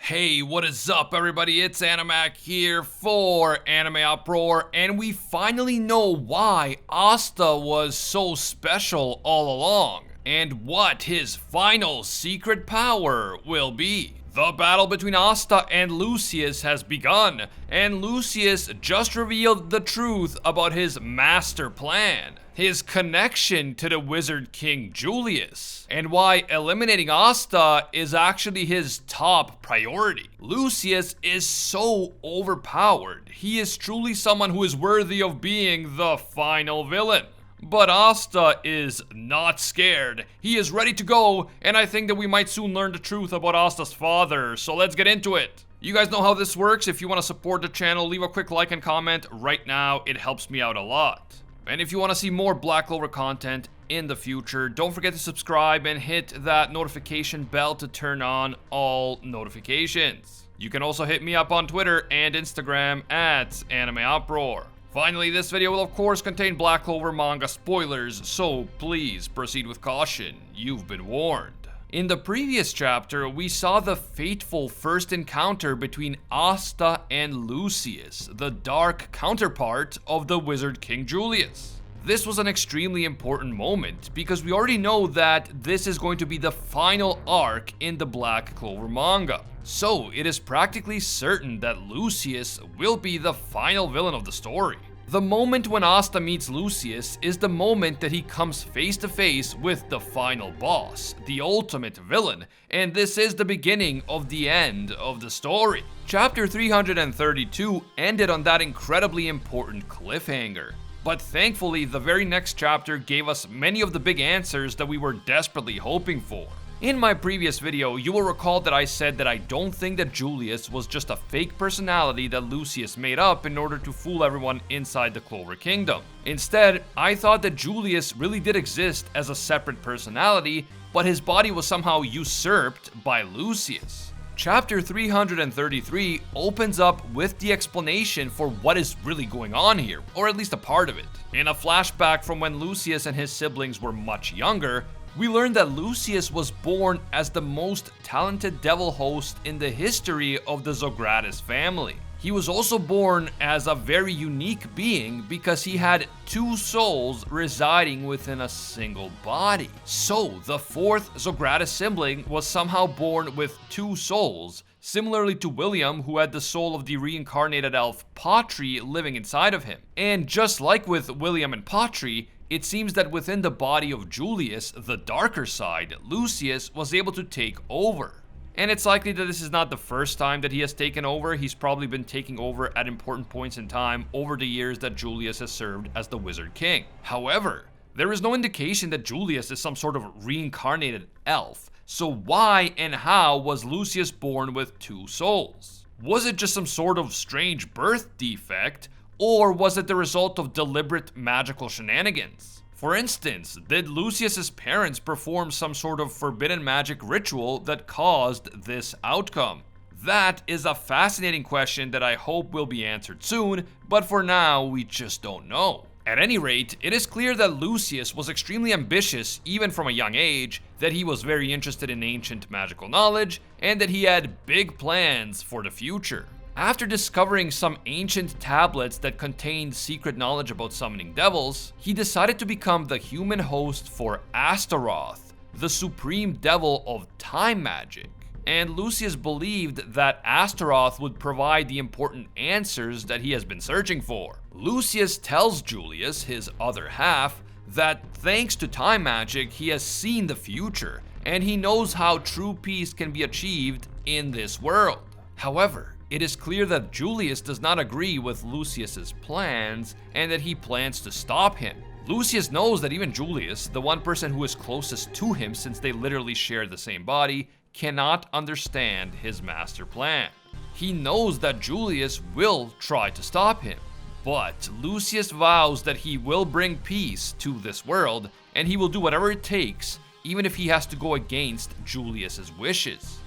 Hey, what is up everybody? It's Animac here for Anime Uproar, and we finally know why Asta was so special all along, and what his final secret power will be. The battle between Asta and Lucius has begun, and Lucius just revealed the truth about his master plan, his connection to the Wizard King Julius, and why eliminating Asta is actually his top priority. Lucius is so overpowered. He is truly someone who is worthy of being the final villain. But Asta is not scared. He is ready to go, and I think that we might soon learn the truth about Asta's father, so let's get into it. You guys know how this works. If you want to support the channel, leave a quick like and comment right now. It helps me out a lot. And if you want to see more Black Clover content in the future, don't forget to subscribe and hit that notification bell to turn on all notifications. You can also hit me up on Twitter and Instagram at Anime Uproar. Finally, this video will of course contain Black Clover manga spoilers, so please proceed with caution. You've been warned. In the previous chapter, we saw the fateful first encounter between Asta and Lucius, the dark counterpart of the Wizard King Julius. This was an extremely important moment because we already know that this is going to be the final arc in the Black Clover manga. So it is practically certain that Lucius will be the final villain of the story. The moment when Asta meets Lucius is the moment that he comes face to face with the final boss, the ultimate villain, and this is the beginning of the end of the story. Chapter 332 ended on that incredibly important cliffhanger. But thankfully, the very next chapter gave us many of the big answers that we were desperately hoping for. In my previous video, you will recall that I said that I don't think that Julius was just a fake personality that Lucius made up in order to fool everyone inside the Clover Kingdom. Instead, I thought that Julius really did exist as a separate personality, but his body was somehow usurped by Lucius. Chapter 333 opens up with the explanation for what is really going on here, or at least a part of it. In a flashback from when Lucius and his siblings were much younger, we learned that Lucius was born as the most talented devil host in the history of the Zogratis family. He was also born as a very unique being because he had two souls residing within a single body. So the fourth Zogratis sibling was somehow born with two souls, similarly to William, who had the soul of the reincarnated elf Patri living inside of him. And just like with William and Patri, it seems that within the body of Julius, the darker side, Lucius was able to take over. And it's likely that this is not the first time that he has taken over. He's probably been taking over at important points in time over the years that Julius has served as the Wizard King. However, there is no indication that Julius is some sort of reincarnated elf. So why and how was Lucius born with two souls? Was it just some sort of strange birth defect? Or was it the result of deliberate magical shenanigans? For instance, did Lucius's parents perform some sort of forbidden magic ritual that caused this outcome? That is a fascinating question that I hope will be answered soon, but for now, we just don't know. At any rate, it is clear that Lucius was extremely ambitious even from a young age, that he was very interested in ancient magical knowledge, and that he had big plans for the future. After discovering some ancient tablets that contained secret knowledge about summoning devils, he decided to become the human host for Astaroth, the supreme devil of time magic. And Lucius believed that Astaroth would provide the important answers that he has been searching for. Lucius tells Julius, his other half, that thanks to time magic, he has seen the future, and he knows how true peace can be achieved in this world. However, it is clear that Julius does not agree with Lucius's plans and that he plans to stop him. Lucius knows that even Julius, the one person who is closest to him since they literally share the same body, cannot understand his master plan. He knows that Julius will try to stop him, but Lucius vows that he will bring peace to this world and he will do whatever it takes, even if he has to go against Julius's wishes.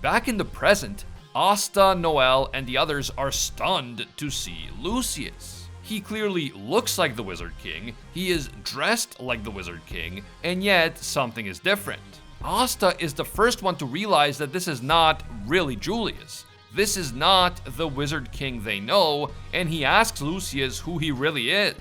Back in the present, Asta, Noel, and the others are stunned to see Lucius. He clearly looks like the Wizard King, he is dressed like the Wizard King, and yet something is different. Asta is the first one to realize that this is not really Julius. This is not the Wizard King they know, and he asks Lucius who he really is.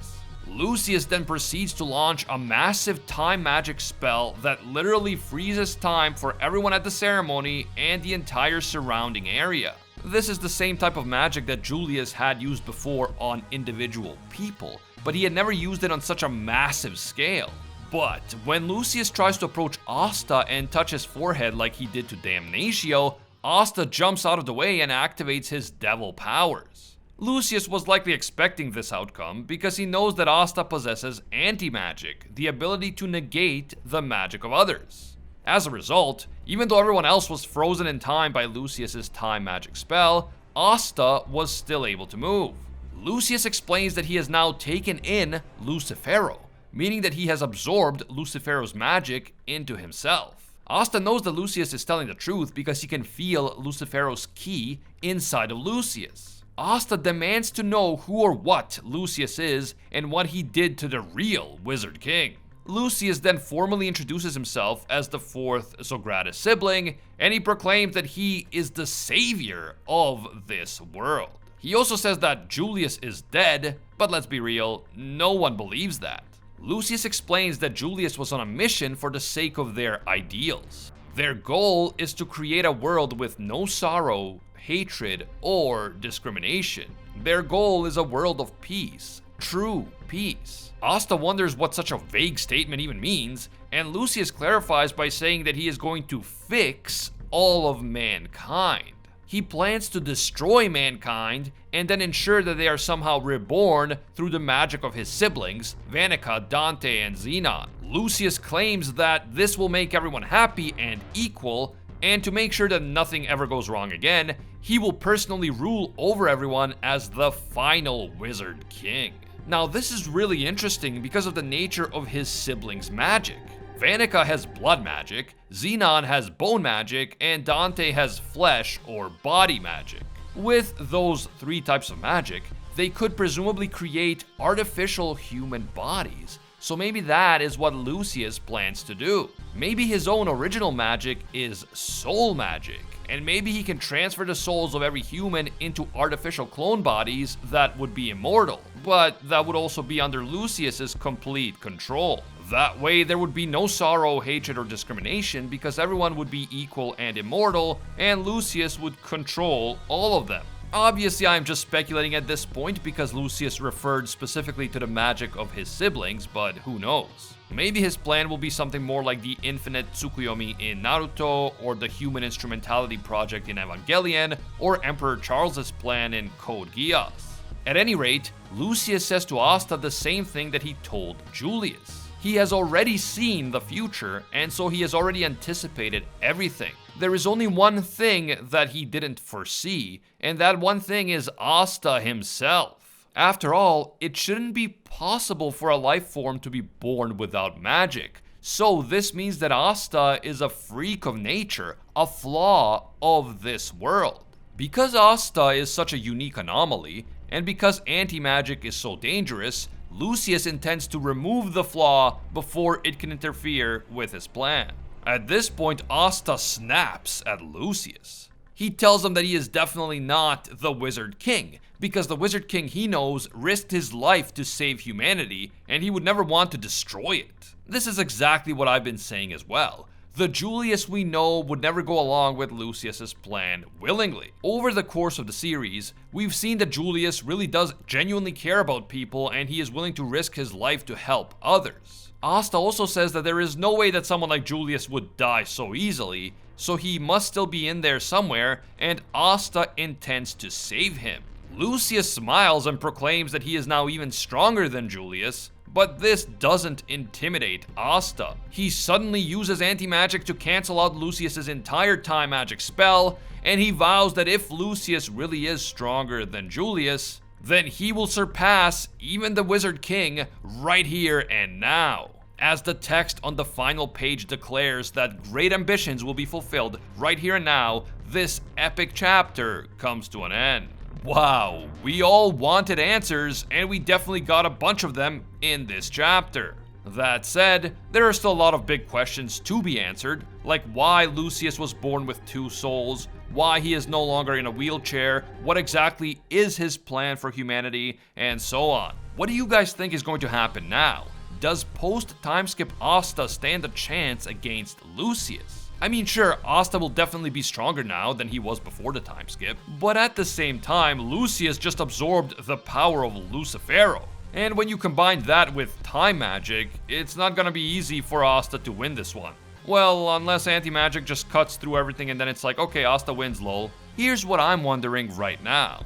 Lucius then proceeds to launch a massive time magic spell that literally freezes time for everyone at the ceremony and the entire surrounding area. This is the same type of magic that Julius had used before on individual people, but he had never used it on such a massive scale. But when Lucius tries to approach Asta and touch his forehead like he did to Damnatio, Asta jumps out of the way and activates his devil powers. Lucius was likely expecting this outcome because he knows that Asta possesses anti-magic, the ability to negate the magic of others. As a result, even though everyone else was frozen in time by Lucius's time magic spell, Asta was still able to move. Lucius explains that he has now taken in Lucifero, meaning that he has absorbed Lucifero's magic into himself. Asta knows that Lucius is telling the truth because he can feel Lucifero's key inside of Lucius. Asta demands to know who or what Lucius is and what he did to the real Wizard King. Lucius then formally introduces himself as the fourth Zogratis sibling, and he proclaims that he is the savior of this world. He also says that Julius is dead, but let's be real, no one believes that. Lucius explains that Julius was on a mission for the sake of their ideals. Their goal is to create a world with no sorrow, hatred, or discrimination. Their goal is a world of peace, true peace. Asta wonders what such a vague statement even means, and Lucius clarifies by saying that he is going to fix all of mankind. He plans to destroy mankind and then ensure that they are somehow reborn through the magic of his siblings, Vanica, Dante, and Xenon. Lucius claims that this will make everyone happy and equal, and to make sure that nothing ever goes wrong again, he will personally rule over everyone as the final Wizard King. Now, this is really interesting because of the nature of his siblings' magic. Vanica has blood magic, Xenon has bone magic, and Dante has flesh or body magic. With those three types of magic, they could presumably create artificial human bodies. So maybe that is what Lucius plans to do. Maybe his own original magic is soul magic, and maybe he can transfer the souls of every human into artificial clone bodies that would be immortal, but that would also be under Lucius's complete control. That way, there would be no sorrow, hatred, or discrimination because everyone would be equal and immortal, and Lucius would control all of them. Obviously, I'm just speculating at this point because Lucius referred specifically to the magic of his siblings, but who knows? Maybe his plan will be something more like the Infinite Tsukuyomi in Naruto, or the Human Instrumentality Project in Evangelion, or Emperor Charles's plan in Code Geass. At any rate, Lucius says to Asta the same thing that he told Julius. He has already seen the future, and so he has already anticipated everything. There is only one thing that he didn't foresee, and that one thing is Asta himself. After all, it shouldn't be possible for a life form to be born without magic. So this means that Asta is a freak of nature, a flaw of this world. Because Asta is such a unique anomaly, and because anti-magic is so dangerous, Lucius intends to remove the flaw before it can interfere with his plan. At this point, Asta snaps at Lucius. He tells him that he is definitely not the Wizard King, because the Wizard King he knows risked his life to save humanity, and he would never want to destroy it. This is exactly what I've been saying as well. The Julius we know would never go along with Lucius's plan willingly. Over the course of the series, we've seen that Julius really does genuinely care about people, and he is willing to risk his life to help others. Asta also says that there is no way that someone like Julius would die so easily, so he must still be in there somewhere, and Asta intends to save him. Lucius smiles and proclaims that he is now even stronger than Julius, but this doesn't intimidate Asta. He suddenly uses anti-magic to cancel out Lucius's entire time magic spell, and he vows that if Lucius really is stronger than Julius, then he will surpass even the Wizard King right here and now. As the text on the final page declares that great ambitions will be fulfilled right here and now, this epic chapter comes to an end. Wow, we all wanted answers, and we definitely got a bunch of them in this chapter. That said, there are still a lot of big questions to be answered, like why Lucius was born with 2 souls, why he is no longer in a wheelchair, what exactly is his plan for humanity, and so on. What do you guys think is going to happen now? Does post-time skip Asta stand a chance against Lucius? I mean, sure, Asta will definitely be stronger now than he was before the time skip, but at the same time, Lucius just absorbed the power of Lucifero. And when you combine that with time magic, it's not gonna be easy for Asta to win this one. Well, unless anti-magic just cuts through everything and then it's like, okay, Asta wins, lol. Here's what I'm wondering right now.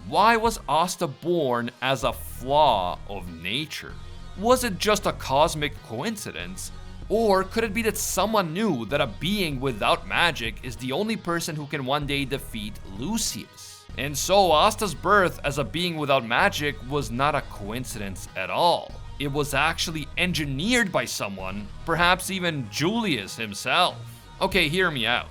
Why was Asta born as a flaw of nature? Was it just a cosmic coincidence? Or could it be that someone knew that a being without magic is the only person who can one day defeat Lucius? And so Asta's birth as a being without magic was not a coincidence at all. It was actually engineered by someone, perhaps even Julius himself. Okay, hear me out.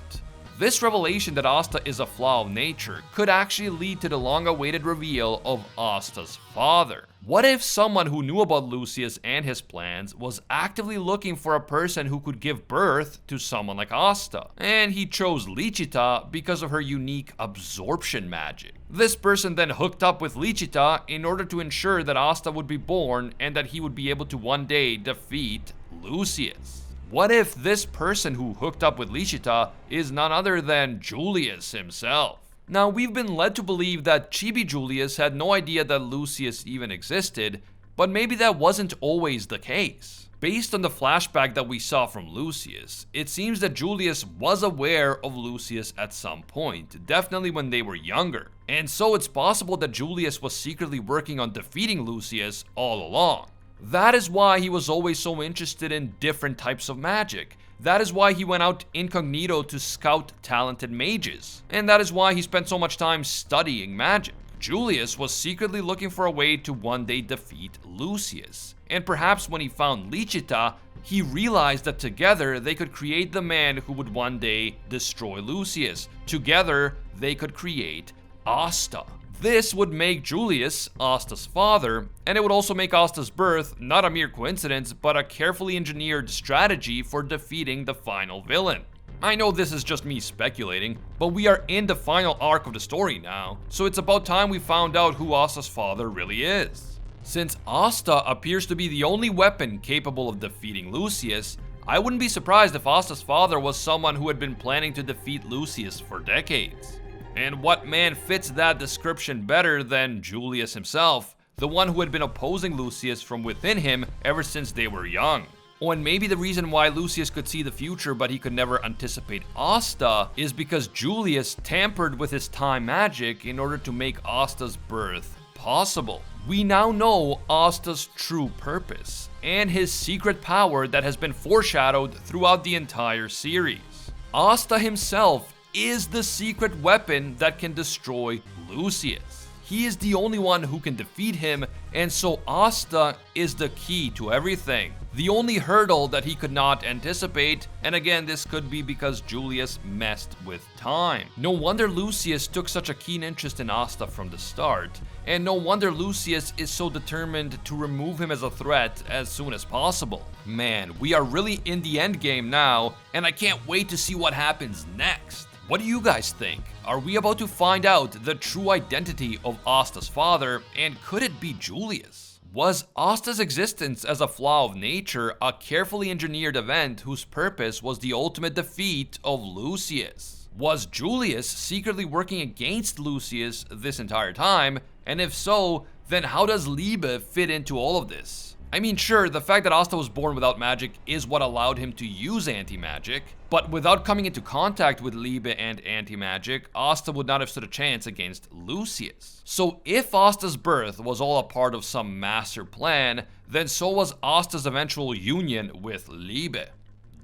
This revelation that Asta is a flaw of nature could actually lead to the long-awaited reveal of Asta's father. What if someone who knew about Lucius and his plans was actively looking for a person who could give birth to someone like Asta, and he chose Lichita because of her unique absorption magic? This person then hooked up with Lichita in order to ensure that Asta would be born and that he would be able to one day defeat Lucius. What if this person who hooked up with Lichita is none other than Julius himself? Now, we've been led to believe that Chibi Julius had no idea that Lucius even existed, but maybe that wasn't always the case. Based on the flashback that we saw from Lucius, it seems that Julius was aware of Lucius at some point, definitely when they were younger. And so it's possible that Julius was secretly working on defeating Lucius all along. That is why he was always so interested in different types of magic. That is why he went out incognito to scout talented mages. And that is why he spent so much time studying magic. Julius was secretly looking for a way to one day defeat Lucius. And perhaps when he found Lichita, he realized that together they could create the man who would one day destroy Lucius. Together, they could create Asta. This would make Julius Asta's father, and it would also make Asta's birth not a mere coincidence, but a carefully engineered strategy for defeating the final villain. I know this is just me speculating, but we are in the final arc of the story now, so it's about time we found out who Asta's father really is. Since Asta appears to be the only weapon capable of defeating Lucius, I wouldn't be surprised if Asta's father was someone who had been planning to defeat Lucius for decades. And what man fits that description better than Julius himself, the one who had been opposing Lucius from within him ever since they were young? Oh, and maybe the reason why Lucius could see the future but he could never anticipate Asta is because Julius tampered with his time magic in order to make Asta's birth possible. We now know Asta's true purpose and his secret power that has been foreshadowed throughout the entire series. Asta himself is the secret weapon that can destroy Lucius. He is the only one who can defeat him, and so Asta is the key to everything. The only hurdle that he could not anticipate, and again, this could be because Julius messed with time. No wonder Lucius took such a keen interest in Asta from the start, and no wonder Lucius is so determined to remove him as a threat as soon as possible. Man, we are really in the end game now, and I can't wait to see what happens next. What do you guys think? Are we about to find out the true identity of Asta's father, and could it be Julius? Was Asta's existence as a flaw of nature a carefully engineered event whose purpose was the ultimate defeat of Lucius? Was Julius secretly working against Lucius this entire time? And if so, then how does Liebe fit into all of this? I mean, sure, the fact that Asta was born without magic is what allowed him to use anti-magic, but without coming into contact with Liebe and anti-magic, Asta would not have stood a chance against Lucius. So if Asta's birth was all a part of some master plan, then so was Asta's eventual union with Liebe.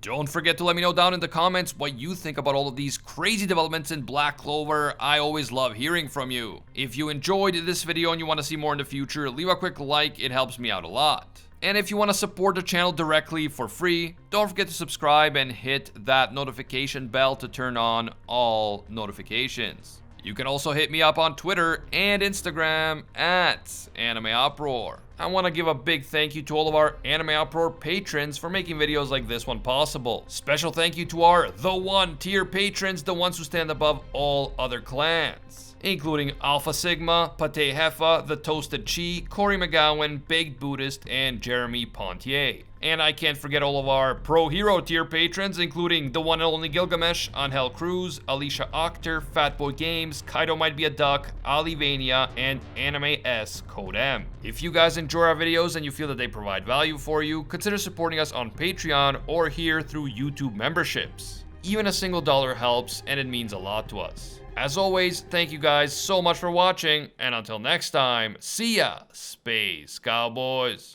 Don't forget to let me know down in the comments what you think about all of these crazy developments in Black Clover. I always love hearing from you. If you enjoyed this video and you want to see more in the future, leave a quick like, it helps me out a lot. And if you want to support the channel directly for free, don't forget to subscribe and hit that notification bell to turn on all notifications. You can also hit me up on Twitter and Instagram at AnimeUproar. I want to give a big thank you to all of our Anime Uproar patrons for making videos like this one possible. Special thank you to our The One tier patrons, the ones who stand above all other clans, including Alpha Sigma, Pate Heffa, The Toasted Chi, Corey McGowan, Baked Buddhist, and Jeremy Pontier. And I can't forget all of our Pro Hero tier patrons, including the one and only Gilgamesh, Angel Cruz, Alicia Octer, Fatboy Games, Kaido Might Be a Duck, Alivania, and Anime S Code M. If you guys enjoy our videos and you feel that they provide value for you, consider supporting us on Patreon or here through YouTube memberships. Even a single dollar helps, and it means a lot to us. As always, thank you guys so much for watching, and until next time, see ya, Space Cowboys.